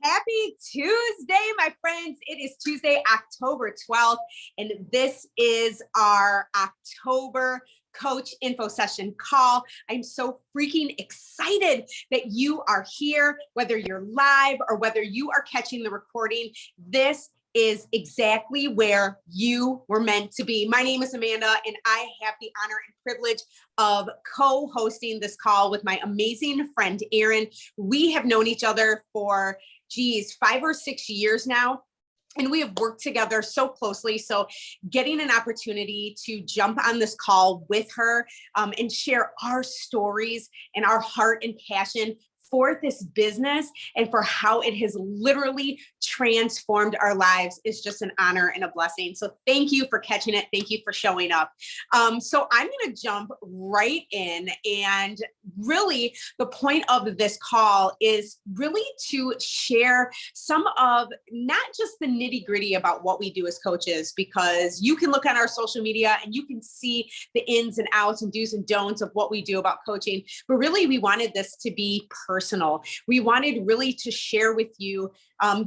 Happy Tuesday, my friends. It is Tuesday, October 12th, and this is our October coach info session call. I'm so freaking excited that you are here, whether you're live or whether you are catching the recording. This is exactly where you were meant to be. My name is Amanda, and I have the honor and privilege of co-hosting this call with my amazing friend, Erin. We have known each other for 5 or 6 years now. And we have worked together so closely. So getting an opportunity to jump on this call with her and share our stories and our heart and passion for this business and for how it has literally transformed our lives is just an honor and a blessing. So thank you for catching it. Thank you for showing up. So I'm going to jump right in, and really the point of this call is really to share some of not just the nitty gritty about what we do as coaches, because you can look on our social media and you can see the ins and outs and do's and don'ts of what we do about coaching. But really, we wanted this to be personal. We wanted really to share with you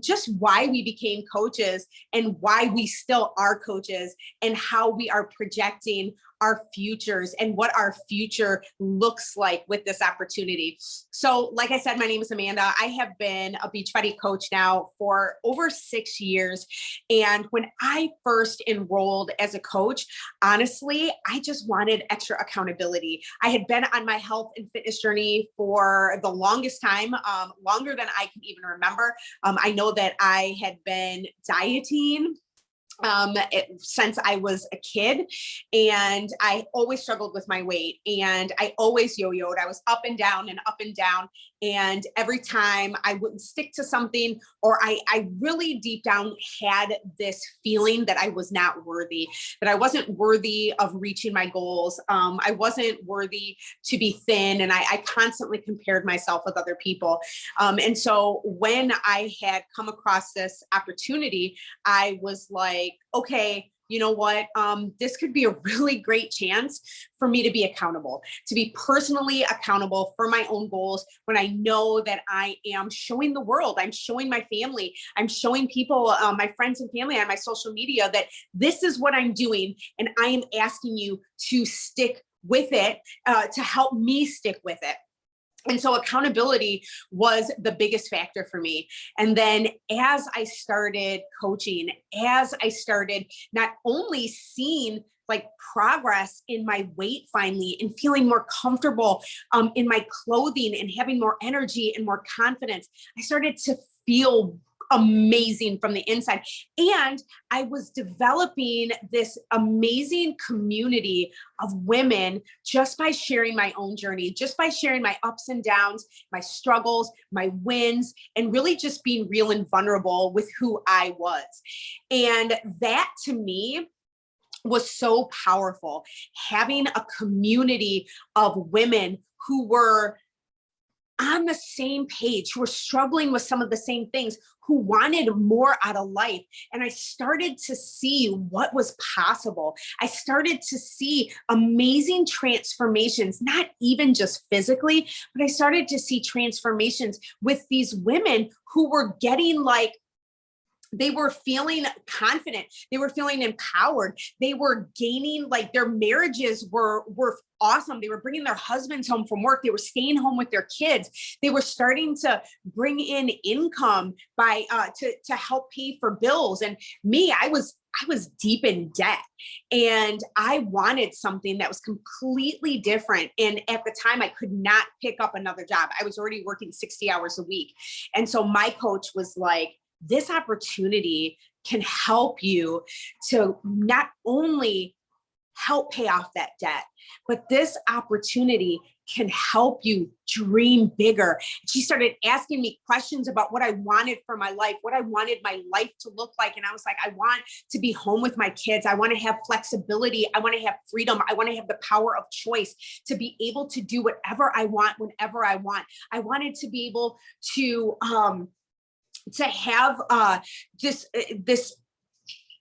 just why we became coaches and why we still are coaches and how we are projecting our futures and what our future looks like with this opportunity. So like I said, my name is Amanda. I have been a Beachbody coach now for over 6 years. And when I first enrolled as a coach, honestly, I just wanted extra accountability. I had been on my health and fitness journey for the longest time, longer than I can even remember. I know that I had been dieting since I was a kid, and I always struggled with my weight, and I always yo-yoed. I was up and down and up and down. And every time I wouldn't stick to something, or I really deep down had this feeling that I was not worthy, that I wasn't worthy of reaching my goals. I wasn't worthy to be thin. And I constantly compared myself with other people. And so when I had come across this opportunity, I was like, okay, you know what? This could be a really great chance for me to be accountable, to be personally accountable for my own goals when I know that I am showing the world, I'm showing my family, I'm showing people, my friends and family on my social media that this is what I'm doing. And I am asking you to stick with it, to help me stick with it. And so accountability was the biggest factor for me. And then as I started coaching, as I started not only seeing like progress in my weight finally and feeling more comfortable in my clothing and having more energy and more confidence, I started to feel amazing from the inside. And I was developing this amazing community of women just by sharing my own journey, just by sharing my ups and downs, my struggles, my wins, and really just being real and vulnerable with who I was. And that to me was so powerful, having a community of women who were on the same page, who were struggling with some of the same things, who wanted more out of life. And I started to see what was possible. I started to see amazing transformations, not even just physically, but I started to see transformations with these women who were getting like, they were feeling confident. They were feeling empowered. They were gaining, like their marriages were awesome. They were bringing their husbands home from work. They were staying home with their kids. They were starting to bring in income by to help pay for bills. And me, I was deep in debt, and I wanted something that was completely different. And at the time, I could not pick up another job. I was already working 60 hours a week. And so my coach was like, this opportunity can help you to not only help pay off that debt, but this opportunity can help you dream bigger. She started asking me questions about what I wanted for my life, what I wanted my life to look like. And I was like, I want to be home with my kids. I want to have flexibility. I want to have freedom. I want to have the power of choice to be able to do whatever I want, whenever I want. I wanted to be able to have this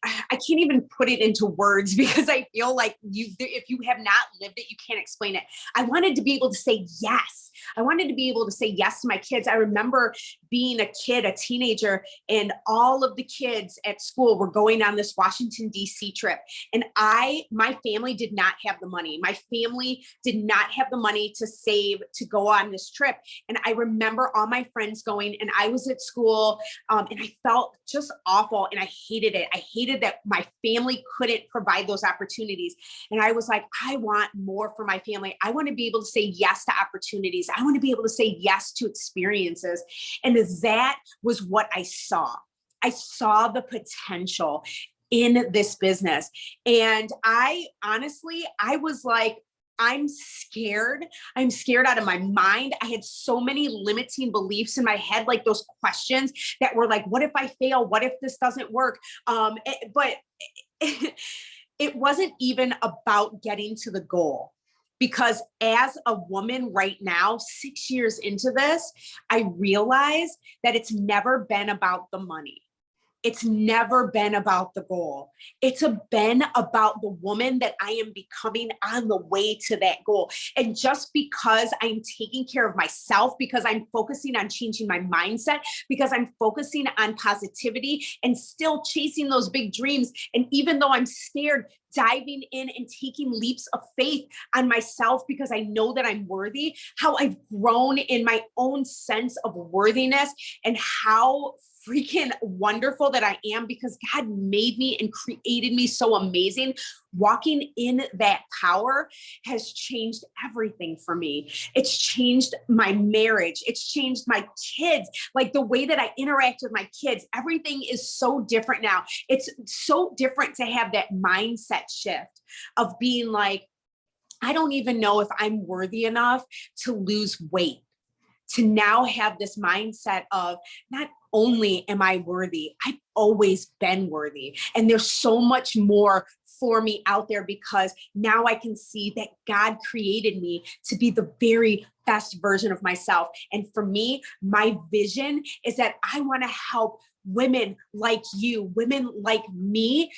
I can't even put it into words because I feel like if you have not lived it, you can't explain it. I wanted to be able to say yes. I wanted to be able to say yes to my kids. I remember being a kid, a teenager, and all of the kids at school were going on this Washington, D.C. trip. And my family did not have the money. My family did not have the money to save to go on this trip. And I remember all my friends going, and I was at school, and I felt just awful. And I hated it. I hated that my family couldn't provide those opportunities. And I was like, I want more for my family. I want to be able to say yes to opportunities. I want to be able to say yes to experiences. And that was what I saw. I saw the potential in this business. And I was like, I'm scared. I'm scared out of my mind. I had so many limiting beliefs in my head, like those questions that were like, what if I fail? What if this doesn't work? But it wasn't even about getting to the goal. Because as a woman right now, 6 years into this, I realize that it's never been about the money. It's never been about the goal. It's been about the woman that I am becoming on the way to that goal. And just because I'm taking care of myself, because I'm focusing on changing my mindset, because I'm focusing on positivity and still chasing those big dreams. And even though I'm scared, diving in and taking leaps of faith on myself because I know that I'm worthy, how I've grown in my own sense of worthiness and how freaking wonderful that I am because God made me and created me so amazing. Walking in that power has changed everything for me. It's changed my marriage. It's changed my kids, like the way that I interact with my kids. Everything is so different now. It's so different to have that mindset shift of being like, I don't even know if I'm worthy enough to lose weight. To now have this mindset of not only am I worthy, I've always been worthy. And there's so much more for me out there because now I can see that God created me to be the very best version of myself. And for me, my vision is that I want to help women like you, women like me,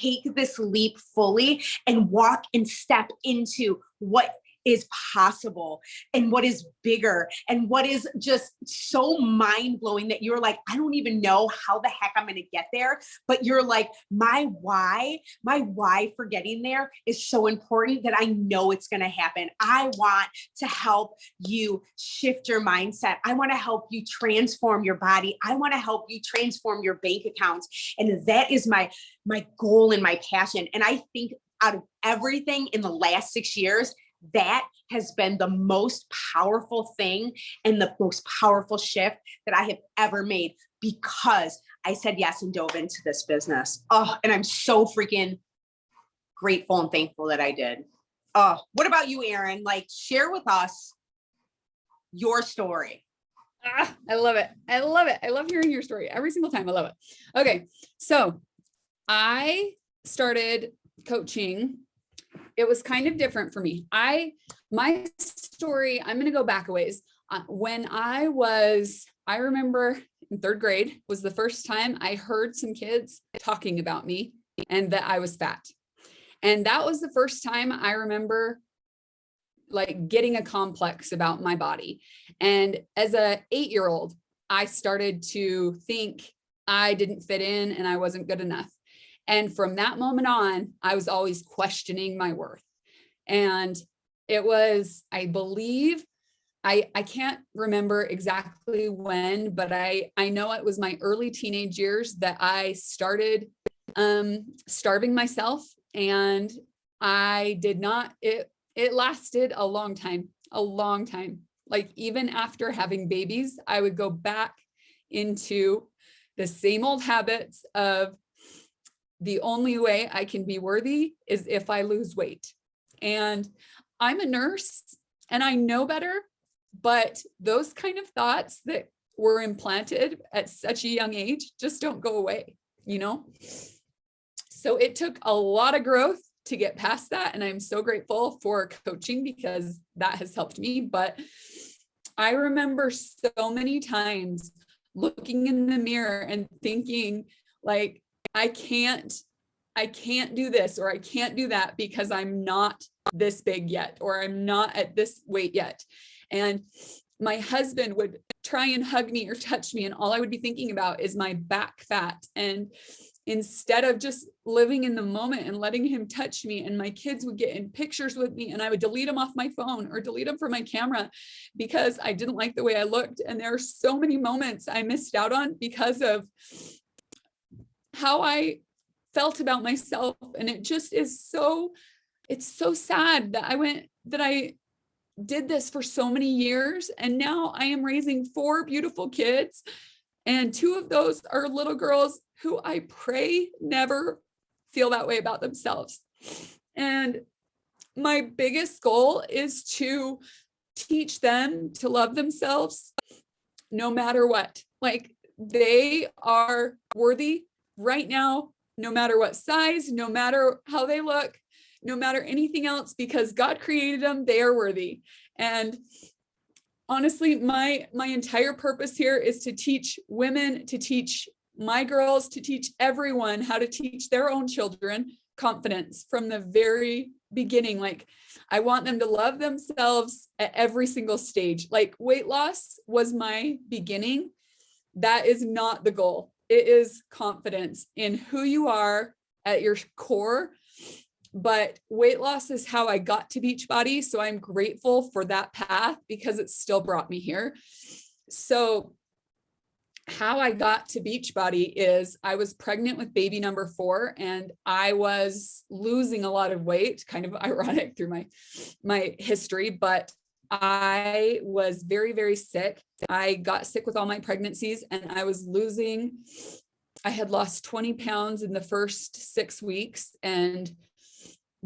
take this leap fully and walk and step into what is possible and what is bigger and what is just so mind-blowing that you're like, I don't even know how the heck I'm going to get there. But you're like, my why for getting there is so important that I know it's going to happen. I want to help you shift your mindset. I want to help you transform your body. I want to help you transform your bank accounts. And that is my goal and my passion. And I think out of everything in the last 6 years, that has been the most powerful thing and the most powerful shift that I have ever made because I said yes and dove into this business. Oh, and I'm so freaking grateful and thankful that I did. Oh, what about you, Erin? Like, share with us your story. I love it. I love it. I love hearing your story every single time. I love it. Okay. So I started coaching. It was kind of different for me. My story, I'm going to go back a ways. When I remember in third grade was the first time I heard some kids talking about me and that I was fat. And that was the first time I remember like getting a complex about my body. And as a 8-year-old, I started to think I didn't fit in and I wasn't good enough. And from that moment on, I was always questioning my worth. And it was, I believe, I can't remember exactly when, but I know it was my early teenage years that I started starving myself. And I did not, it lasted a long time. Like even after having babies, I would go back into the same old habits of the only way I can be worthy is if I lose weight. And I'm a nurse and I know better, but those kind of thoughts that were implanted at such a young age just don't go away, you know? So it took a lot of growth to get past that. And I'm so grateful for coaching because that has helped me. But I remember so many times looking in the mirror and thinking like, I can't do this, or I can't do that because I'm not this big yet, or I'm not at this weight yet. And my husband would try and hug me or touch me, and all I would be thinking about is my back fat. And instead of just living in the moment and letting him touch me, and my kids would get in pictures with me and I would delete them off my phone or delete them from my camera because I didn't like the way I looked. And there are so many moments I missed out on because of how I felt about myself. And it just is it's so sad that I did this for so many years. And now I am raising 4 beautiful kids. And 2 of those are little girls who I pray never feel that way about themselves. And my biggest goal is to teach them to love themselves no matter what. Like, they are worthy right now, no matter what size, no matter how they look, no matter anything else, because God created them, they are worthy. And honestly, my entire purpose here is to teach women, to teach my girls, to teach everyone how to teach their own children confidence from the very beginning. Like, I want them to love themselves at every single stage. Like, weight loss was my beginning. That is not the goal. It is confidence in who you are at your core. But weight loss is how I got to Beachbody. So I'm grateful for that path because it still brought me here. So how I got to Beachbody is I was pregnant with baby number 4, and I was losing a lot of weight, kind of ironic through my history, but I was very, very sick. I got sick with all my pregnancies, and I had lost 20 pounds in the first 6 weeks, and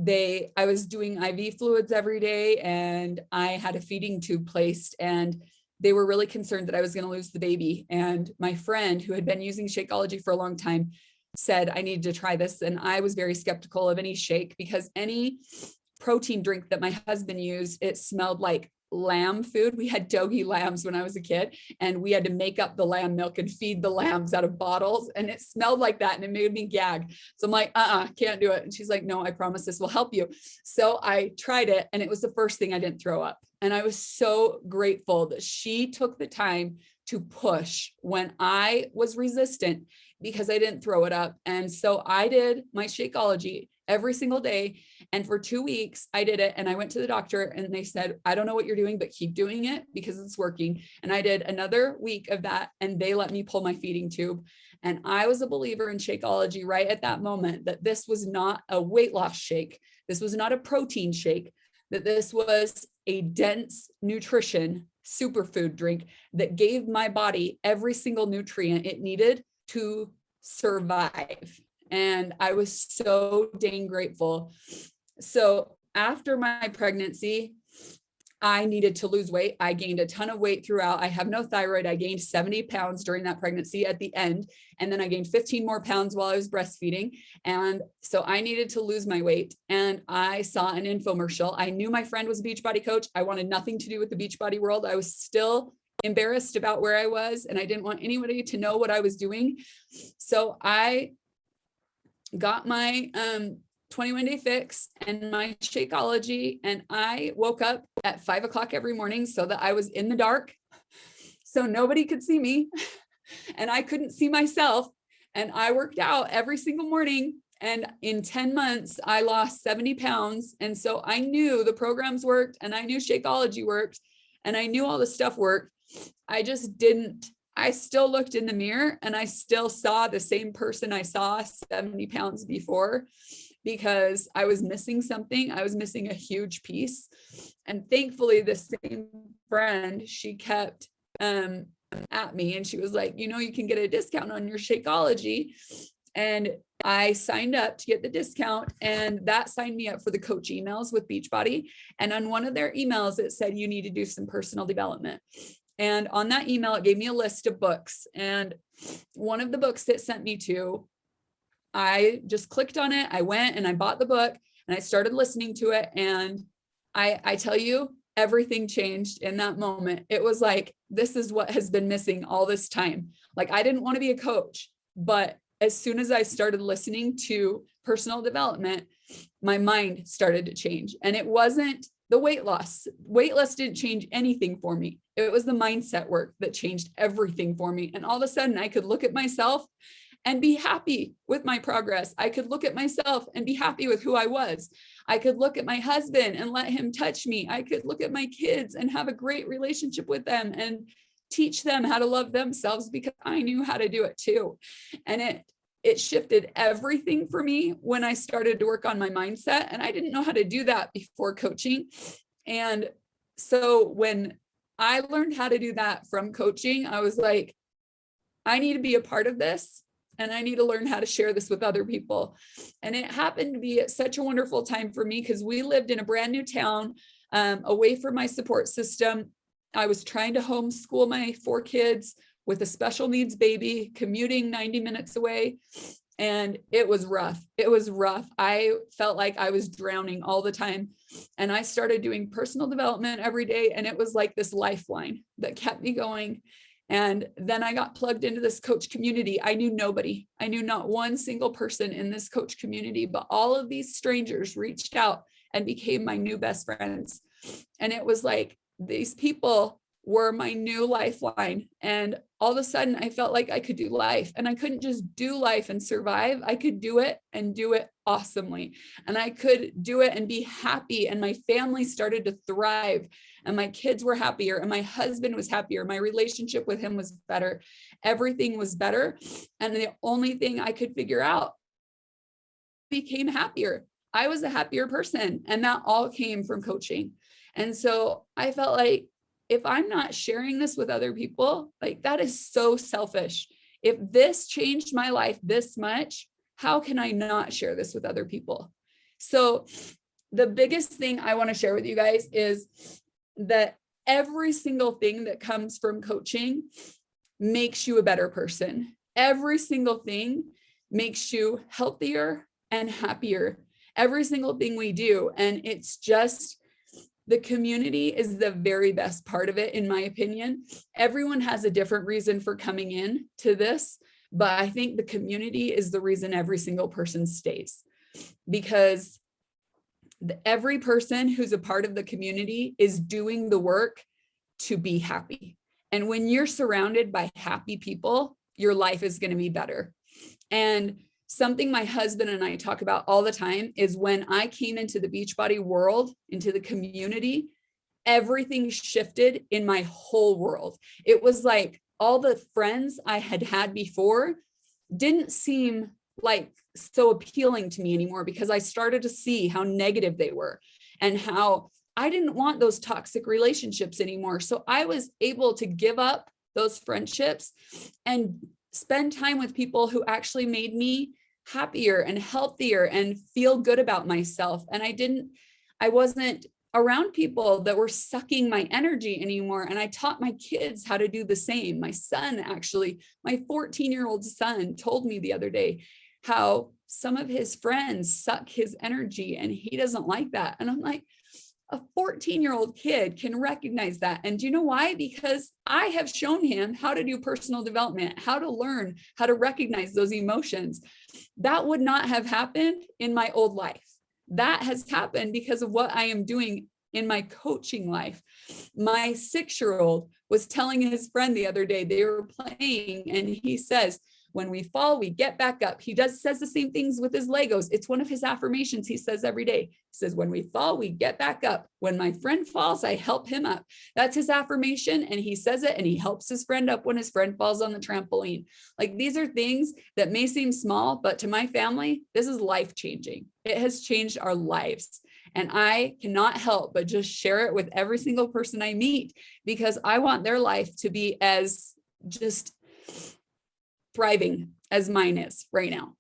I was doing IV fluids every day, and I had a feeding tube placed, and they were really concerned that I was going to lose the baby. And my friend, who had been using Shakeology for a long time, said I needed to try this. And I was very skeptical of any shake, because any protein drink that my husband used, it smelled like lamb food. We had doggy lambs when I was a kid, and we had to make up the lamb milk and feed the lambs out of bottles. And it smelled like that, and it made me gag. So I'm like, can't do it. And she's like, no, I promise this will help you. So I tried it, and it was the first thing I didn't throw up. And I was so grateful that she took the time to push when I was resistant, because I didn't throw it up. And so I did my Shakeology every single day. And for 2 weeks, I did it. And I went to the doctor, and they said, I don't know what you're doing, but keep doing it because it's working. And I did another week of that, and they let me pull my feeding tube. And I was a believer in Shakeology right at that moment, that this was not a weight loss shake. This was not a protein shake, that this was a dense nutrition superfood drink that gave my body every single nutrient it needed to survive. And I was so dang grateful. So after my pregnancy, I needed to lose weight. I gained a ton of weight throughout. I have no thyroid. I gained 70 pounds during that pregnancy at the end. And then I gained 15 more pounds while I was breastfeeding. And so I needed to lose my weight. And I saw an infomercial. I knew my friend was a Beachbody coach. I wanted nothing to do with the Beachbody world. I was still embarrassed about where I was, and I didn't want anybody to know what I was doing. So I got my 21-day fix and my Shakeology, and I woke up at 5 o'clock every morning so that I was in the dark, so nobody could see me and I couldn't see myself. And I worked out every single morning, and in 10 months I lost 70 pounds. And so I knew the programs worked, and I knew Shakeology worked, and I knew all the stuff worked. I still looked in the mirror, and I still saw the same person I saw 70 pounds before, because I was missing something. I was missing a huge piece. And thankfully, the same friend, she kept at me, and she was like, you can get a discount on your Shakeology. And I signed up to get the discount, and that signed me up for the coach emails with Beachbody. And on one of their emails, it said, you need to do some personal development. And on that email, it gave me a list of books. And one of the books it sent me to, I just clicked on it. I went and I bought the book, and I started listening to it. And I tell you, everything changed in that moment. It was like, this is what has been missing all this time. Like, I didn't want to be a coach, but as soon as I started listening to personal development, my mind started to change. And it wasn't the weight loss. Weight loss didn't change anything for me. It was the mindset work that changed everything for me. And all of a sudden I could look at myself and be happy with my progress. I could look at myself and be happy with who I was. I could look at my husband and let him touch me. I could look at my kids and have a great relationship with them and teach them how to love themselves because I knew how to do it too. And it shifted everything for me when I started to work on my mindset. And I didn't know how to do that before coaching. And so when I learned how to do that from coaching, I was like, I need to be a part of this. And I need to learn how to share this with other people. And it happened to be such a wonderful time for me because we lived in a brand new town, away from my support system. I was trying to homeschool my 4 kids with a special needs baby, commuting 90 minutes away. And it was rough. It was rough. I felt like I was drowning all the time. And I started doing personal development every day. And it was like this lifeline that kept me going. And then I got plugged into this coach community. I knew nobody. I knew not one single person in this coach community, but all of these strangers reached out and became my new best friends. And it was like these people were my new lifeline. And all of a sudden I felt like I could do life, and I couldn't just do life and survive. I could do it and do it awesomely. And I could do it and be happy. And my family started to thrive, and my kids were happier, and my husband was happier. My relationship with him was better. Everything was better. And the only thing I could figure out, became happier. I was a happier person. And that all came from coaching. And so I felt like, if I'm not sharing this with other people, like that is so selfish. If this changed my life this much, how can I not share this with other people? So the biggest thing I want to share with you guys is that every single thing that comes from coaching makes you a better person. Every single thing makes you healthier and happier. Every single thing we do. And it's just, the community is the very best part of it, in my opinion. Everyone has a different reason for coming in to this, but I think the community is the reason every single person stays, because every person who's a part of the community is doing the work to be happy. And when you're surrounded by happy people, your life is going to be better. And something my husband and I talk about all the time is when I came into the Beachbody world, into the community, everything shifted in my whole world. It was like all the friends I had had before didn't seem like so appealing to me anymore, because I started to see how negative they were and how I didn't want those toxic relationships anymore. So I was able to give up those friendships and spend time with people who actually made me happier and healthier and feel good about myself. And I wasn't around people that were sucking my energy anymore. And I taught my kids how to do the same. My son, actually, my 14-year-old son told me the other day how some of his friends suck his energy and he doesn't like that. And I'm like, a 14-year-old kid can recognize that. And do you know why? Because I have shown him how to do personal development, how to learn, how to recognize those emotions. That would not have happened in my old life. That has happened because of what I am doing in my coaching life. My 6-year-old was telling his friend the other day, they were playing, and he says, when we fall, we get back up. He says the same things with his Legos. It's one of his affirmations he says every day. He says, when we fall, we get back up. When my friend falls, I help him up. That's his affirmation. And he says it, and he helps his friend up when his friend falls on the trampoline. Like, these are things that may seem small, but to my family, this is life-changing. It has changed our lives. And I cannot help but just share it with every single person I meet, because I want their life to be as just thriving as mine is right now.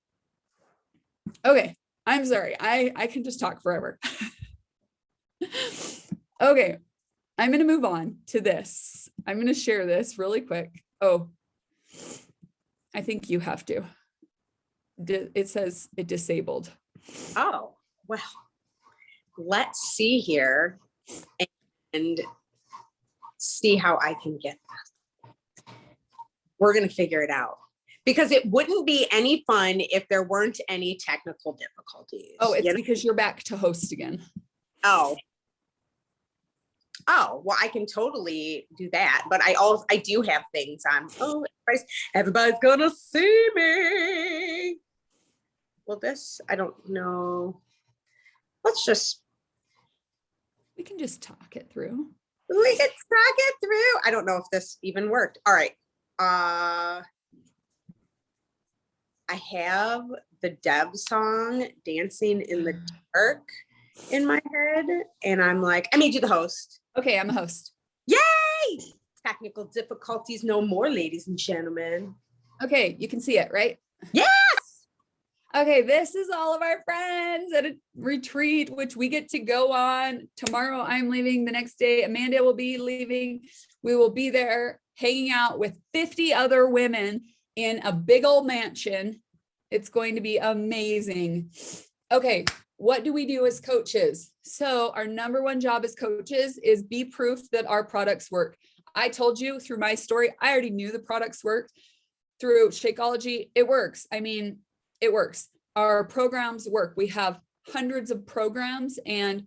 Okay, I'm sorry. I can just talk forever. Okay, I'm going to move on to this. I'm going to share this really quick. Oh, I think you have to. It says it disabled. Oh, well, let's see here and see how I can get that. We're going to figure it out. because it wouldn't be any fun if there weren't any technical difficulties. Oh, it's because you're back to host again. Oh, well, I can totally do that, but I do have things on. Oh, everybody's gonna see me. Well, this, I don't know. We can just talk it through. We can talk it through. I don't know if this even worked. All right. I have the Dev song Dancing in the Dark in my head. And I'm like, I made you the host. Okay, I'm a host. Yay! Technical difficulties no more, ladies and gentlemen. Okay, you can see it, right? Yes! Okay, this is all of our friends at a retreat, which we get to go on. Tomorrow I'm leaving. The next day, Amanda will be leaving. We will be there hanging out with 50 other women in a big old mansion. It's going to be amazing. Okay, what do we do as coaches? So our number one job as coaches is be proof that our products work. I told you through my story, I already knew the products worked. Through Shakeology, it works. I mean, it works. Our programs work. We have hundreds of programs and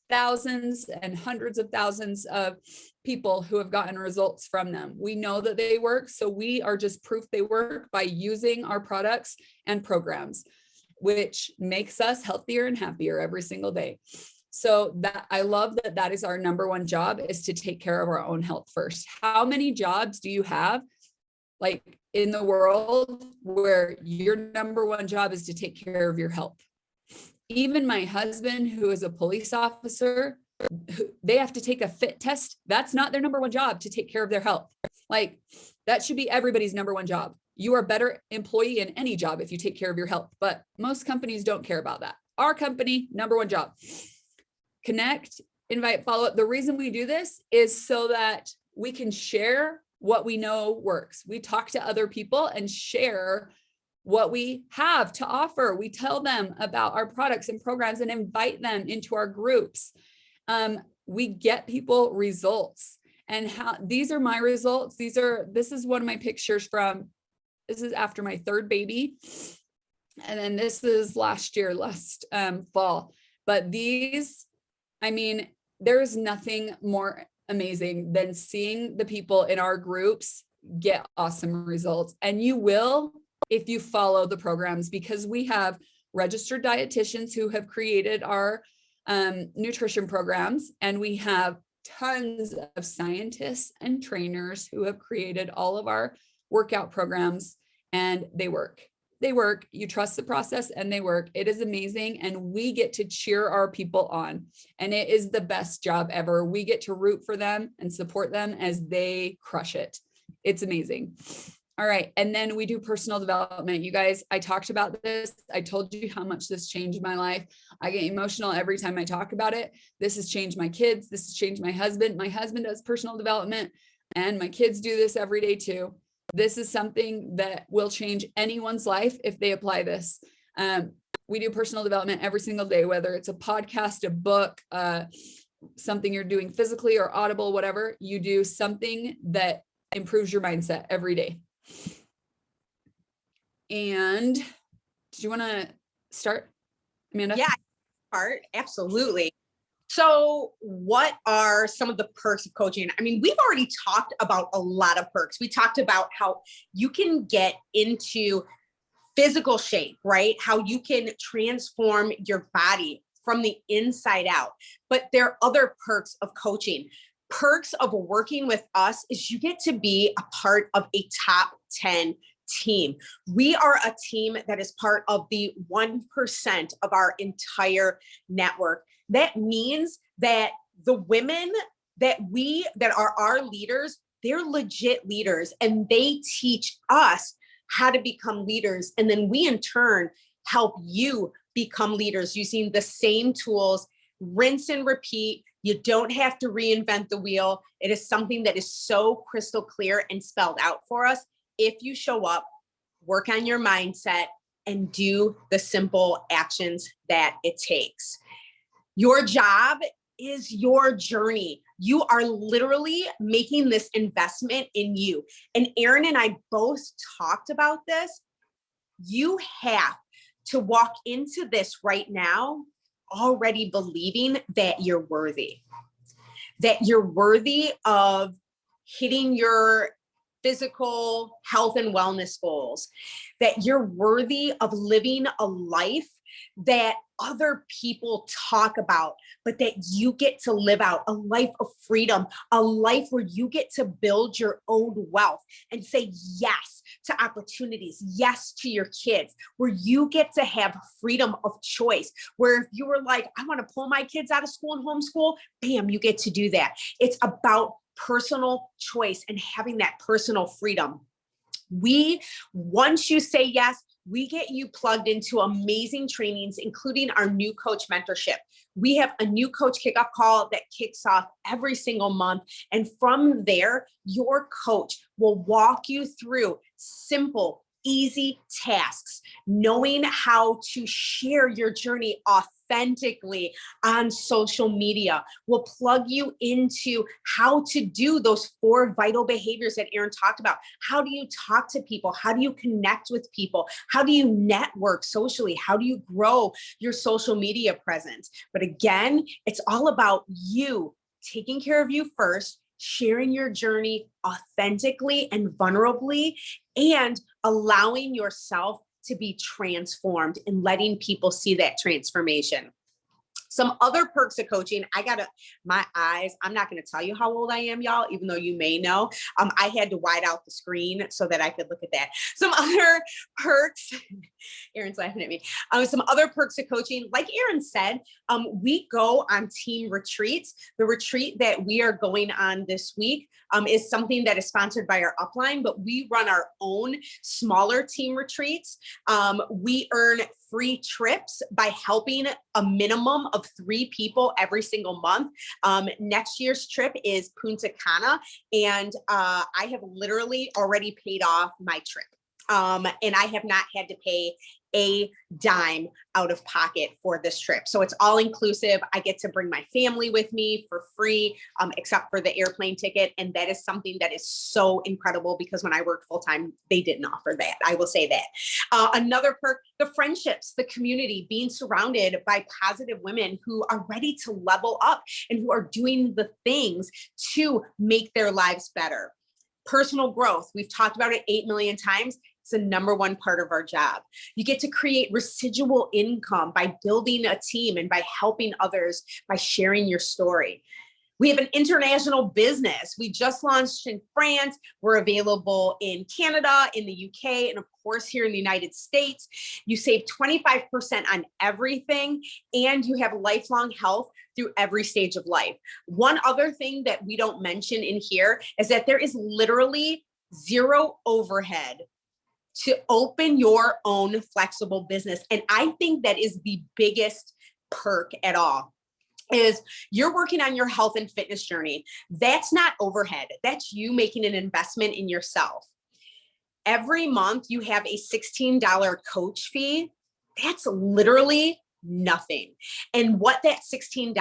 thousands and hundreds of thousands of people who have gotten results from them. We know that they work. So we are just proof they work by using our products and programs, which makes us healthier and happier every single day. So that I love that is our number one job, is to take care of our own health first. How many jobs do you have like in the world where your number one job is to take care of your health? Even my husband, who is a police officer, they have to take a fit test. That's not their number one job, to take care of their health. Like, that should be everybody's number one job. You are a better employee in any job if you take care of your health, but most companies don't care about that. Our company, number one job. Connect, invite, follow up. The reason we do this is so that we can share what we know works. We talk to other people and share what we have to offer. We tell them about our products and programs and invite them into our groups. We get people results, and how these are my results. This is one of my pictures this is after my third baby. And then this is last fall. But these, I mean, there is nothing more amazing than seeing the people in our groups get awesome results. And you will, if you follow the programs, because we have registered dietitians who have created our nutrition programs, and we have tons of scientists and trainers who have created all of our workout programs, and they work. They work. You trust the process and they work. It is amazing. And we get to cheer our people on, and it is the best job ever. We get to root for them and support them as they crush it. It's amazing. All right. And then we do personal development. You guys, I talked about this. I told you how much this changed my life. I get emotional every time I talk about it. This has changed my kids. This has changed my husband. My husband does personal development, and my kids do this every day too. This is something that will change anyone's life if they apply this. We do personal development every single day, whether it's a podcast, a book, something you're doing physically or audible, whatever. You do something that improves your mindset every day. And did you want to start, Amanda? Yeah, absolutely. So what are some of the perks of coaching? I mean, we've already talked about a lot of perks. We talked about how you can get into physical shape, right? How you can transform your body from the inside out. But there are other perks of coaching. Perks of working with us is you get to be a part of a top 10 team. We are a team that is part of the 1% of our entire network. That means that the women that are our leaders, they're legit leaders, and they teach us how to become leaders. And then we in turn help you become leaders using the same tools, rinse and repeat. You don't have to reinvent the wheel. It is something that is so crystal clear and spelled out for us. If you show up, work on your mindset, and do the simple actions that it takes. Your job is your journey. You are literally making this investment in you. And Erin and I both talked about this. You have to walk into this right now already believing that you're worthy of hitting your physical health and wellness goals, that you're worthy of living a life that other people talk about, but that you get to live out, a life of freedom, a life where you get to build your own wealth and say yes to opportunities, yes to your kids, where you get to have freedom of choice, where if you were like, I want to pull my kids out of school and homeschool, bam, you get to do that. It's about personal choice and having that personal freedom. Once you say yes, we get you plugged into amazing trainings, including our new coach mentorship. We have a new coach kickoff call that kicks off every single month. And from there, your coach will walk you through simple, easy tasks, knowing how to share your journey authentically on social media. We'll plug you into how to do those 4 vital behaviors that Erin talked about. How do you talk to people? How do you connect with people? How do you network socially? How do you grow your social media presence? But again, it's all about you taking care of you first, sharing your journey authentically and vulnerably, and allowing yourself to be transformed and letting people see that transformation. Some other perks of coaching, I'm not going to tell you how old I am, y'all, even though you may know. I had to wide out the screen so that I could look at that. Some other perks, Erin's laughing at me. Some other perks of coaching, like Erin said, we go on team retreats. The retreat that we are going on this week is something that is sponsored by our upline, but we run our own smaller team retreats. We earn free trips by helping a minimum of 3 people every single month. Next year's trip is Punta Cana, and I have literally already paid off my trip. And I have not had to pay a dime out of pocket for this trip. So it's all inclusive. I get to bring my family with me for free, except for the airplane ticket. And that is something that is so incredible because when I worked full-time, they didn't offer that. I will say that. Another perk, the friendships, the community, being surrounded by positive women who are ready to level up and who are doing the things to make their lives better. Personal growth. We've talked about it 8 million times. It's the number 1 part of our job. You get to create residual income by building a team and by helping others, by sharing your story. We have an international business. We just launched in France. We're available in Canada, in the UK, and of course here in the United States. You save 25% on everything, and you have lifelong health through every stage of life. One other thing that we don't mention in here is that there is literally 0 overhead to open your own flexible business. And I think that is the biggest perk at all. Is you're working on your health and fitness journey. That's not overhead. That's you making an investment in yourself. Every month you have a $16 coach fee. That's literally nothing. And what that $16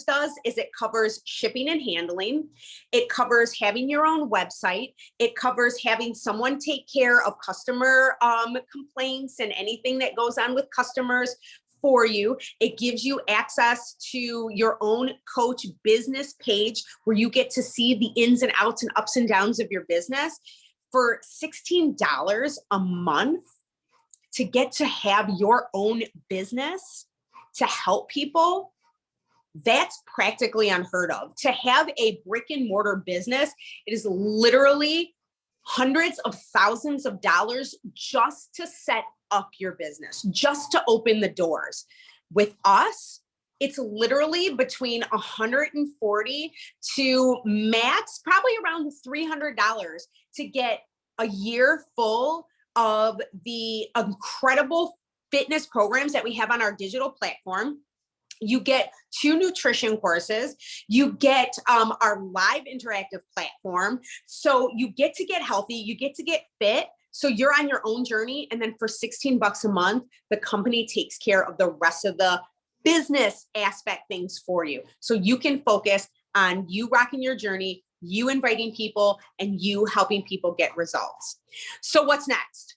does is it covers shipping and handling. It covers having your own website. It covers having someone take care of customer complaints and anything that goes on with customers for you. It gives you access to your own coach business page where you get to see the ins and outs and ups and downs of your business. For $16 a month to get to have your own business to help people, that's practically unheard of. To have a brick and mortar business, it is literally hundreds of thousands of dollars just to set up your business, just to open the doors. With us, it's literally between $140 to max, probably around $300 to get a year full of the incredible fitness programs that we have on our digital platform. You get 2 nutrition courses. You get our live interactive platform. So you get to get healthy. You get to get fit. So you're on your own journey. And then for $16 a month, the company takes care of the rest of the business aspect things for you. So you can focus on you rocking your journey, you inviting people, and you helping people get results. So what's next?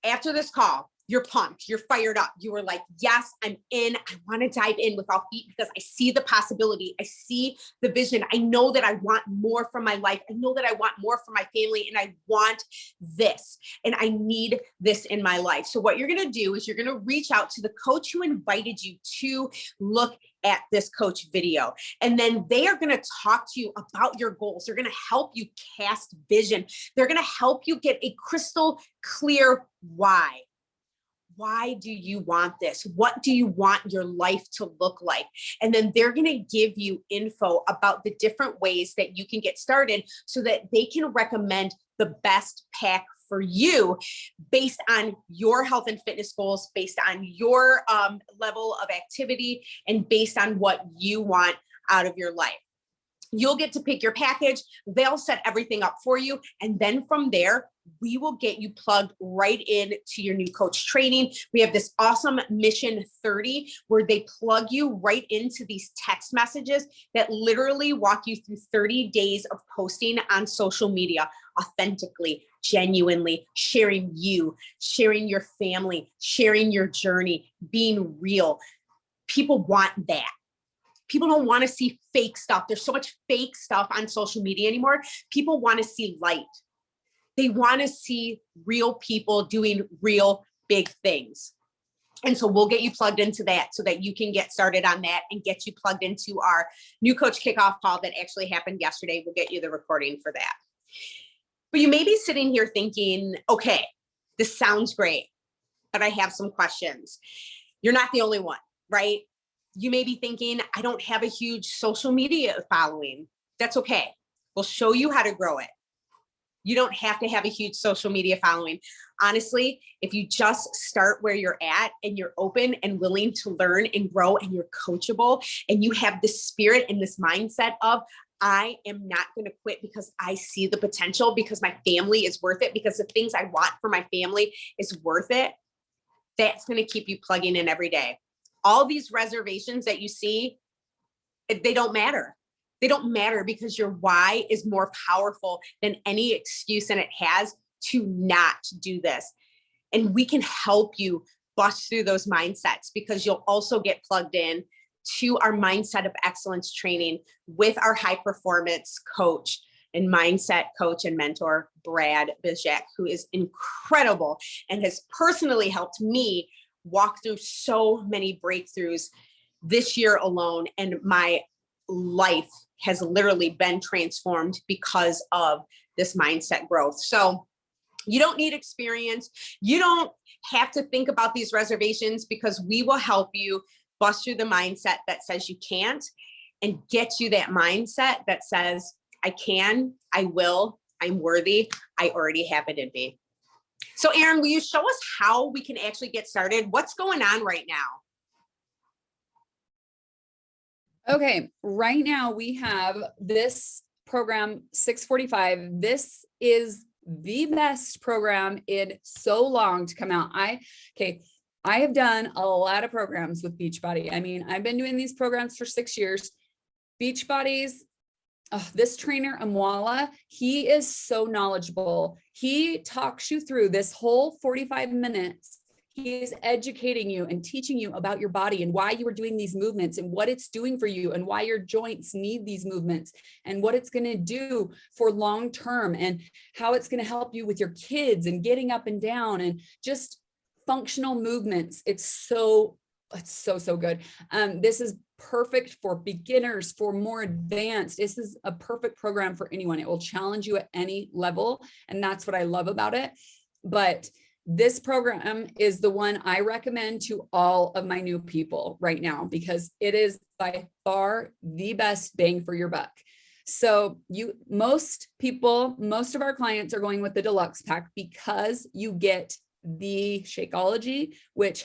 After this call, you're pumped, you're fired up. You were like, yes, I'm in. I want to dive in with all feet because I see the possibility. I see the vision. I know that I want more from my life. I know that I want more from my family, and I want this, and I need this in my life. So what you're going to do is you're going to reach out to the coach who invited you to look at this coach video. And then they are going to talk to you about your goals. They're going to help you cast vision. They're going to help you get a crystal clear why. Why do you want this? What do you want your life to look like? And then they're going to give you info about the different ways that you can get started so that they can recommend the best pack for you based on your health and fitness goals, based on your level of activity, and based on what you want out of your life. You'll get to pick your package. They'll set everything up for you. And then from there, we will get you plugged right in to your new coach training. We have this awesome Mission 30 where they plug you right into these text messages that literally walk you through 30 days of posting on social media authentically, genuinely, sharing you, sharing your family, sharing your journey, being real. People want that. People don't want to see fake stuff. There's so much fake stuff on social media anymore. People want to see light. They want to see real people doing real big things. And so we'll get you plugged into that so that you can get started on that and get you plugged into our new coach kickoff call that actually happened yesterday. We'll get you the recording for that. But you may be sitting here thinking, okay, this sounds great, but I have some questions. You're not the only one, right? You may be thinking, I don't have a huge social media following. That's okay. We'll show you how to grow it. You don't have to have a huge social media following. Honestly, if you just start where you're at and you're open and willing to learn and grow and you're coachable and you have this spirit and this mindset of, I am not going to quit because I see the potential, because my family is worth it, because the things I want for my family is worth it, that's going to keep you plugging in every day. All these reservations that you see, they don't matter. They don't matter because your why is more powerful than any excuse, and it has to not do this. And we can help you bust through those mindsets because you'll also get plugged in to our Mindset of Excellence training with our high performance coach and mindset coach and mentor, Brad Bizek, who is incredible and has personally helped me walk through so many breakthroughs this year alone. And my life has literally been transformed because of this mindset growth. So you don't need experience. You don't have to think about these reservations because we will help you bust through the mindset that says you can't and get you that mindset that says, I can, I will, I'm worthy, I already have it in me. So Erin, will you show us how we can actually get started? What's going on right now? Okay, right now we have this program 645. This is the best program in so long to come out. I have done a lot of programs with Beachbody. I mean, I've been doing these programs for 6 years. Beachbody's this trainer, Amwala, he is so knowledgeable. He talks you through this whole 45 minutes. He's educating you and teaching you about your body and why you are doing these movements and what it's doing for you and why your joints need these movements and what it's going to do for long term and how it's going to help you with your kids and getting up and down and just functional movements. It's so good. This is perfect for beginners, for more advanced. This is a perfect program for anyone. It will challenge you at any level. And that's what I love about it. But this program is the one I recommend to all of my new people right now because it is by far the best bang for your buck. So most of our clients are going with the deluxe pack because you get the Shakeology, which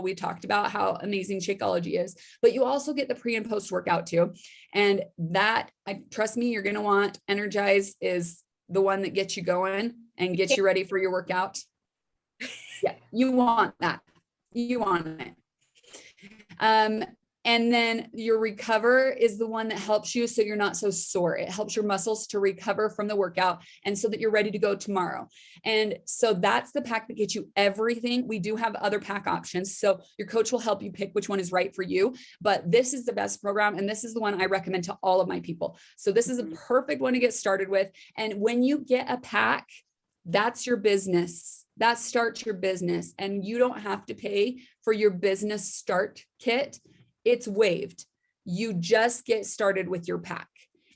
we talked about how amazing Shakeology is, but you also get the pre and post workout too. And that, trust me, you're going to want. Energize is the one that gets you going and gets you ready for your workout. Yeah, you want that. You want it. And then your recover is the one that helps you so you're not so sore. It helps your muscles to recover from the workout and so that you're ready to go tomorrow. And so that's the pack that gets you everything. We do have other pack options. So your coach will help you pick which one is right for you. But this is the best program. And this is the one I recommend to all of my people. So this is a perfect one to get started with. And when you get a pack, that's your business. That starts your business. And you don't have to pay for your business start kit. It's waived. You just get started with your pack.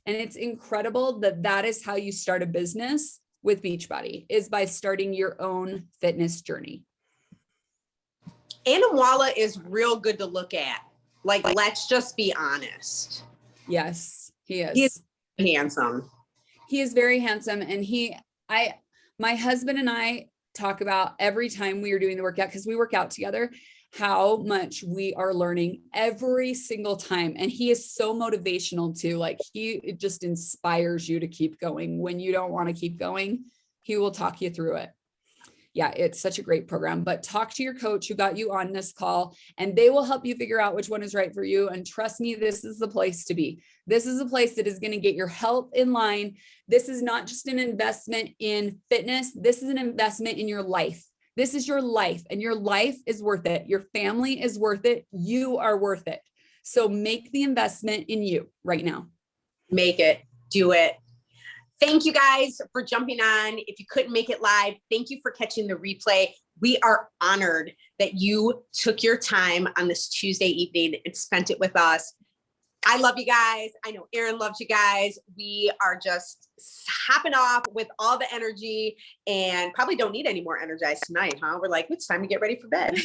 And it's incredible that that is how you start a business with Beachbody, is by starting your own fitness journey. Anawala is real good to look at. Like, let's just be honest. Yes, he is. He's handsome. He is very handsome. And my husband and I talk about every time we are doing the workout, because we work out together, how much we are learning every single time. And he is so motivational too. Like, it just inspires you to keep going. When you don't want to keep going, he will talk you through it. Yeah, it's such a great program. But talk to your coach who got you on this call, and they will help you figure out which one is right for you. And trust me, this is the place to be. This is a place that is going to get your health in line. This is not just an investment in fitness. This is an investment in your life. This is your life, and your life is worth it. Your family is worth it. You are worth it. So make the investment in you right now. Make it, do it. Thank you guys for jumping on. If you couldn't make it live, thank you for catching the replay. We are honored that you took your time on this Tuesday evening and spent it with us. I love you guys. I know Erin loves you guys. We are just hopping off with all the energy, and probably don't need any more energized tonight, huh? We're like, it's time to get ready for bed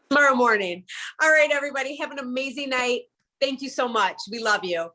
tomorrow morning. All right, everybody, have an amazing night. Thank you so much. We love you.